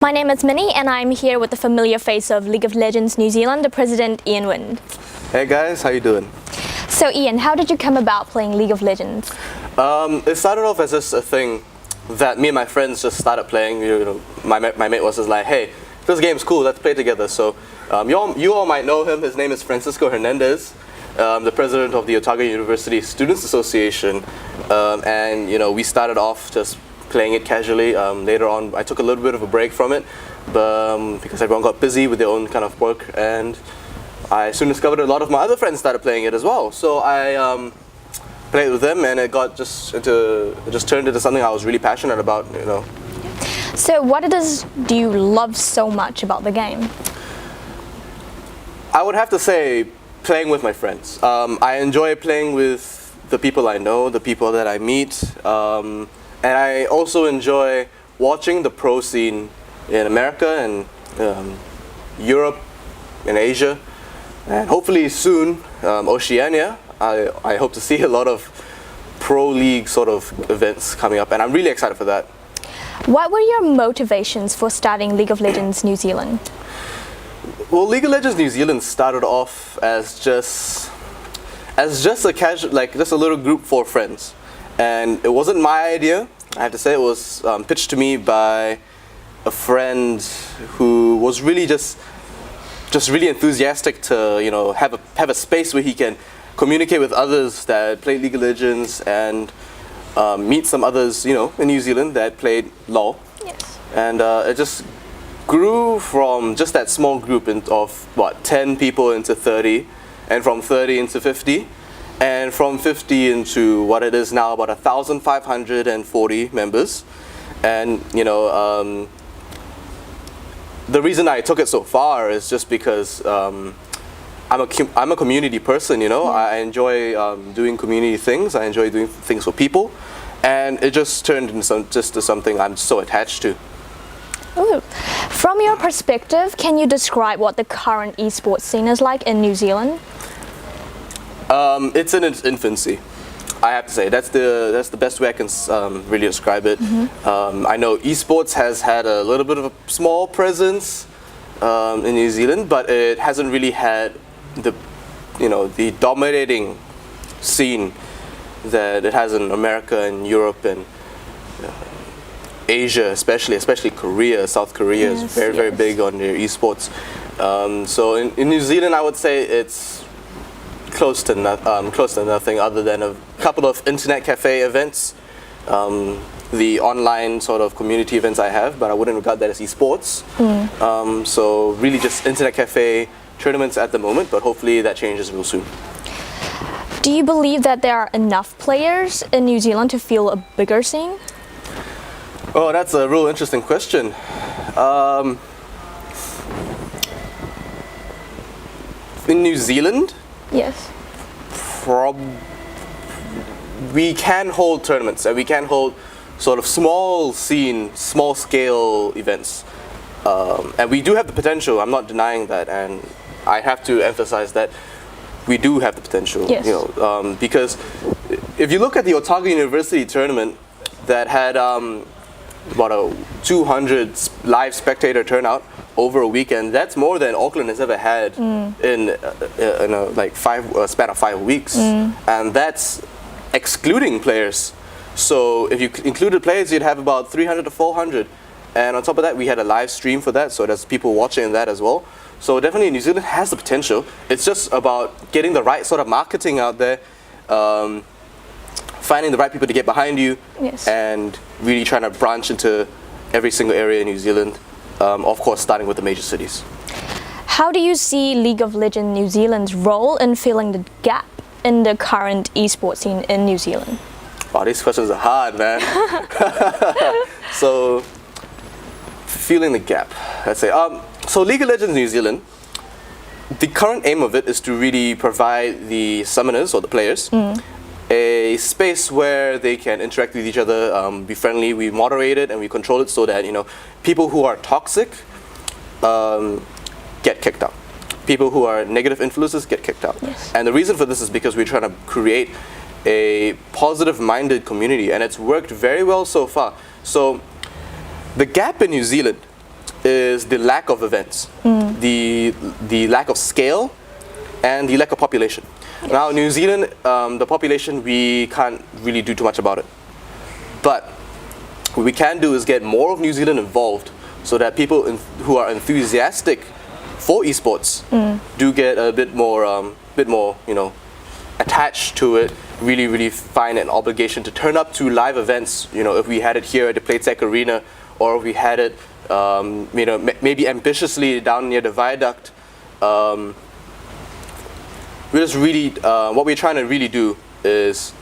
My name is Minnie and I'm here with the familiar face of League of Legends New Zealand, the president Ian Wind. Hey guys, how you doing? So Ian, how did you come about playing League of Legends? It started off as just a thing that me and my friends just started playing. My mate was just like, hey, this game's cool, let's play together. So you all might know him. His name is Francisco Hernandez, the president of the Otago University Students Association. And we started off just playing it casually. Later on, I took a little bit of a break from it because everyone got busy with their own kind of work, and I soon discovered a lot of my other friends started playing it as well. So I played with them, and it just turned into something I was really passionate about. So what do you love so much about the game? I would have to say playing with my friends. I enjoy playing with the people I know, the people that I meet, and I also enjoy watching the pro scene in America and Europe and Asia, and hopefully soon Oceania. I hope to see a lot of pro league sort of events coming up, and I'm really excited for that. What were your motivations for starting League of Legends New Zealand? Well, League of Legends New Zealand started off as just a casual, just a little group for friends, and it wasn't my idea. I have to say, it was pitched to me by a friend who was really just really enthusiastic to have a space where he can communicate with others that play League of Legends and meet some others in New Zealand that played LoL. Yes. And it just grew from just that small group of 10 people into 30, and from 30 into 50, and from 50 into what it is now, about 1,540 members. And the reason I took it so far is just because I'm a community person. I enjoy doing community things. I enjoy doing things for people, and it just turned into something I'm so attached to. Ooh. From your perspective, can you describe what the current eSports scene is like in New Zealand? It's in its infancy, I have to say. That's the best way I can really describe it. Mm-hmm. I know eSports has had a little bit of a small presence in New Zealand, but it hasn't really had the dominating scene that it has in America and Europe and Asia, especially Korea. South Korea is very big on their esports. So in New Zealand, I would say it's close to nothing other than a couple of internet cafe events, the online sort of community events I have, but I wouldn't regard that as esports. So really just internet cafe tournaments at the moment, but hopefully that changes real soon. Do you believe that there are enough players in New Zealand to fill a bigger scene? Oh, that's a real interesting question. In New Zealand? Yes. We can hold tournaments, and we can hold sort of small scale events. And we do have the potential, I'm not denying that, and I have to emphasize that we do have the potential. Yes. Because if you look at the Otago University tournament that had about a 200 live spectator turnout over a weekend, that's more than Auckland has ever had in a span of 5 weeks, and that's excluding players. So if you included players, you'd have about 300 to 400, and on top of that, we had a live stream for that, so there's people watching that as well. So definitely New Zealand has the potential. It's just about getting the right sort of marketing out there, finding the right people to get behind you, and really trying to branch into every single area in New Zealand, of course starting with the major cities. How do you see League of Legends New Zealand's role in filling the gap in the current esports scene in New Zealand? Wow, these questions are hard, man. So, filling the gap, let's say. So League of Legends New Zealand, the current aim of it is to really provide the summoners or the players a space where they can interact with each other, be friendly. We moderate it and we control it so that people who are toxic get kicked out. People who are negative influences get kicked out. Yes. And the reason for this is because we're trying to create a positive-minded community, and it's worked very well so far. So the gap in New Zealand is the lack of events, the lack of scale, and the lack of population. Yes. Now, New Zealand, the population, we can't really do too much about it. But what we can do is get more of New Zealand involved so that people who are enthusiastic for esports do get a bit more, attached to it, really find an obligation to turn up to live events. If we had it here at the Playtech Arena, or if we had it, maybe ambitiously down near the viaduct. We just really, what we're trying to really do is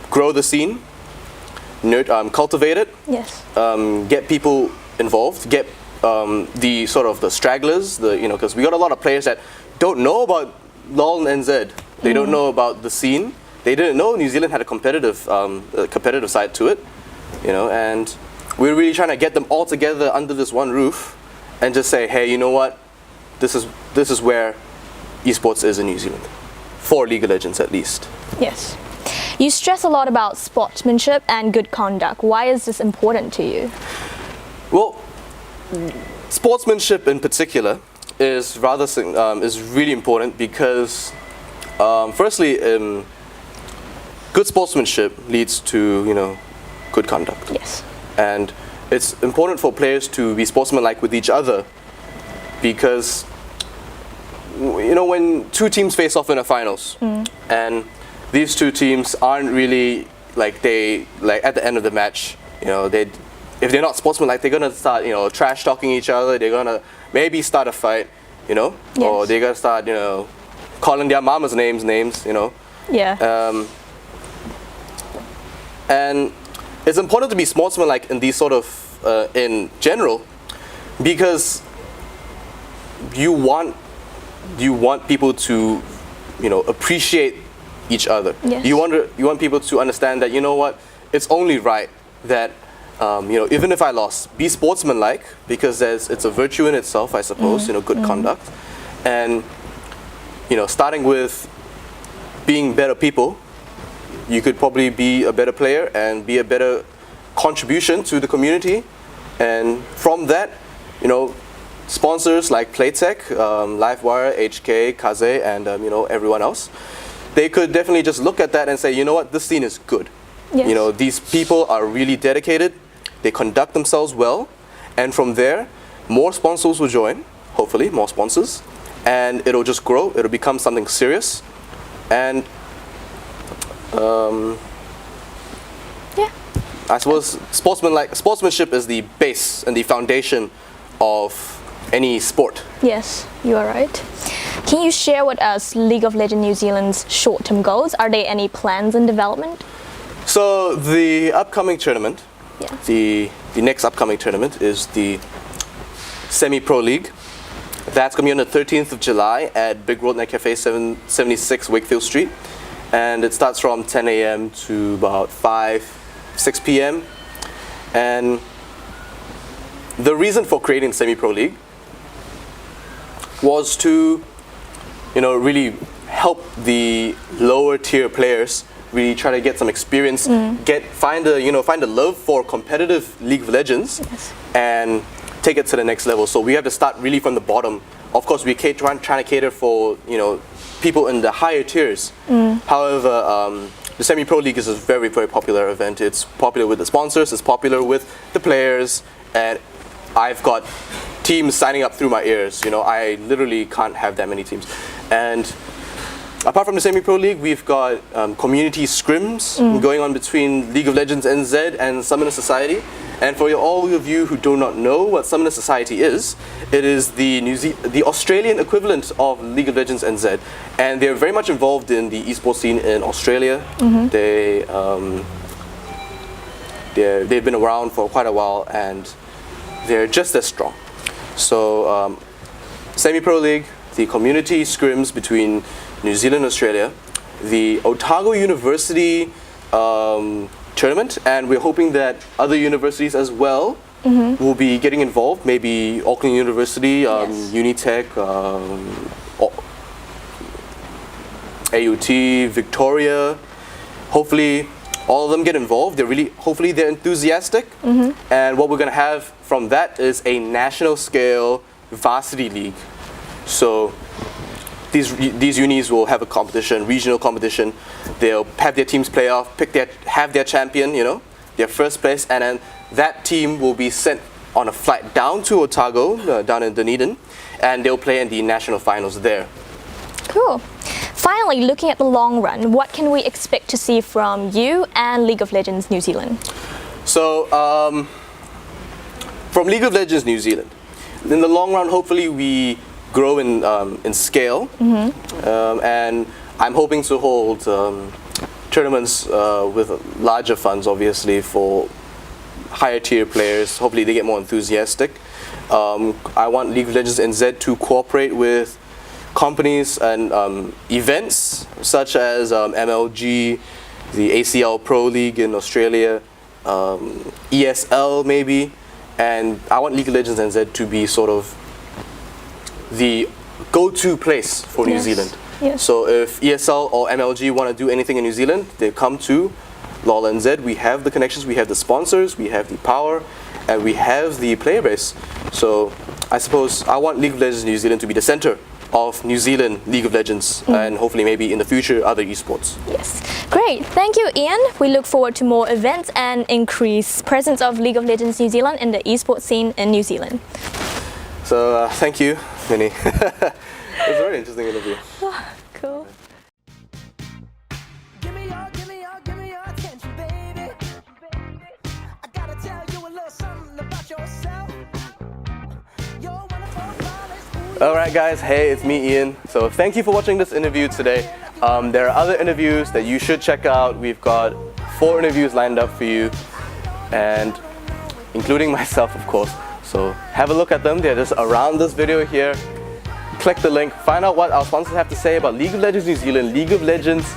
grow the scene, cultivate it, yes, get people involved, get the sort of the stragglers, because we got a lot of players that don't know about LoLNZ. They don't know about the scene. They didn't know New Zealand had a competitive side to it, and we're really trying to get them all together under this one roof and just say, hey, you know what? This is where esports is in New Zealand, for League of Legends at least. Yes. You stress a lot about sportsmanship and good conduct. Why is this important to you? Well, sportsmanship in particular is really important because, firstly, good sportsmanship leads to good conduct. Yes. And it's important for players to be sportsmanlike with each other because when two teams face off in a finals and these two teams aren't really at the end of the match, if they're not sportsmanlike, they're gonna start trash talking each other. They're gonna maybe start a fight, yes. or they're gonna start calling their mama's names. Yeah. And it's important to be sportsmanlike in these sort of in general because you want people to appreciate each other. Yes. You want people to understand that it's only right that even if I lost, be sportsmanlike because it's a virtue in itself, I suppose. Good conduct, and starting with being better people, you could probably be a better player and be a better contribution to the community, and from that, sponsors like Playtech, Livewire, HK, Kaze, and everyone else, they could definitely just look at that and say, this scene is good. Yes. These people are really dedicated, they conduct themselves well, and from there, more sponsors will join, hopefully, more sponsors, and it'll just grow, it'll become something serious, and yeah. I suppose sportsmanship is the base and the foundation of any sport. Yes, you are right. Can you share with us League of Legends New Zealand's short-term goals? Are there any plans in development? So the upcoming tournament, Yeah. the next upcoming tournament is the Semi-Pro League. That's going to be on the 13th of July at Big World Net Cafe 776 Wakefield Street. And it starts from 10 a.m. to about 6 p.m. And the reason for creating Semi-Pro League was to, really help the lower tier players really try to get some experience, find a love for competitive League of Legends, Yes. and take it to the next level. So we have to start really from the bottom. Of course, we're trying to cater for people in the higher tiers. However, the Semi-Pro League is a very, very popular event. It's popular with the sponsors, it's popular with the players, and I've got teams signing up through my ears. I literally can't have that many teams. And apart from the Semi-Pro League, we've got community scrims going on between League of Legends NZ and Summoner Society. And for all of you who do not know what Summoner Society is, it is the Australian equivalent of League of Legends NZ. And they're very much involved in the esports scene in Australia. They've been around for quite a while and they're just as strong. So Semi-Pro League, the community scrims between New Zealand and Australia, the Otago University tournament, and we're hoping that other universities as well will be getting involved, maybe Auckland University, Yes. Unitech, AUT, Victoria, hopefully all of them get involved. Hopefully they're enthusiastic. And what we're going to have from that is a national scale varsity league. So these unis will have a competition, regional competition. They'll have their teams play off, have their champion, their first place, and then that team will be sent on a flight down to Otago, down in Dunedin, and they'll play in the national finals there. Cool. Finally, looking at the long run, what can we expect to see from you and League of Legends New Zealand? So, from League of Legends New Zealand, in the long run, hopefully we grow in scale, and I'm hoping to hold tournaments with larger funds, obviously, for higher tier players. Hopefully they get more enthusiastic. I want League of Legends NZ to cooperate with companies and events such as MLG, the ACL Pro League in Australia, ESL maybe, and I want League of Legends NZ to be sort of the go-to place for New Zealand. Yes. So if ESL or MLG want to do anything in New Zealand, they come to LoLNZ. We have the connections, we have the sponsors, we have the power, and we have the player base. So I suppose I want League of Legends New Zealand to be the center of New Zealand League of Legends, and hopefully maybe in the future other esports. Yes, great. Thank you, Ian. We look forward to more events and increased presence of League of Legends New Zealand in the esports scene in New Zealand. So thank you, Minnie. It was a very interesting interview. Cool. Give me your attention, baby. I gotta tell you a little something about yourself. You're wonderful, flawless. Alright guys, hey, it's me Ian. So thank you for watching this interview today. There are other interviews that you should check out. We've got 4 interviews lined up for you, and including myself, of course. So have a look at them. They're just around this video here. Click the link, find out what our sponsors have to say about League of Legends New Zealand, League of Legends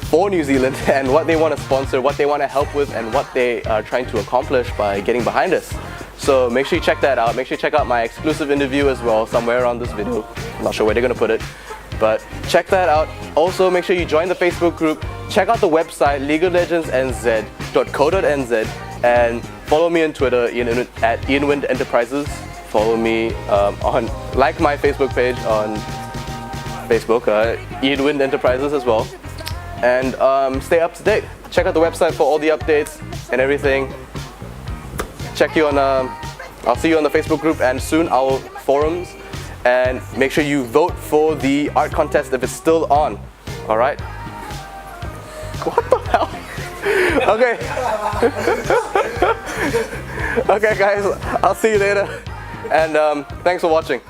for New Zealand, and what they want to sponsor, what they want to help with, and what they are trying to accomplish by getting behind us. So make sure you check that out. Make sure you check out my exclusive interview as well, somewhere around this video. I'm not sure where they're going to put it, but check that out. Also, make sure you join the Facebook group. Check out the website, leagueoflegendsnz.co.nz, and follow me on Twitter, at IanWind Enterprises. Follow me like my Facebook page on Facebook, IanWind Enterprises as well. And stay up to date. Check out the website for all the updates and everything. I'll see you on the Facebook group and soon our forums. And make sure you vote for the art contest if it's still on. Alright? What the hell? Okay. Okay guys, I'll see you later. And thanks for watching.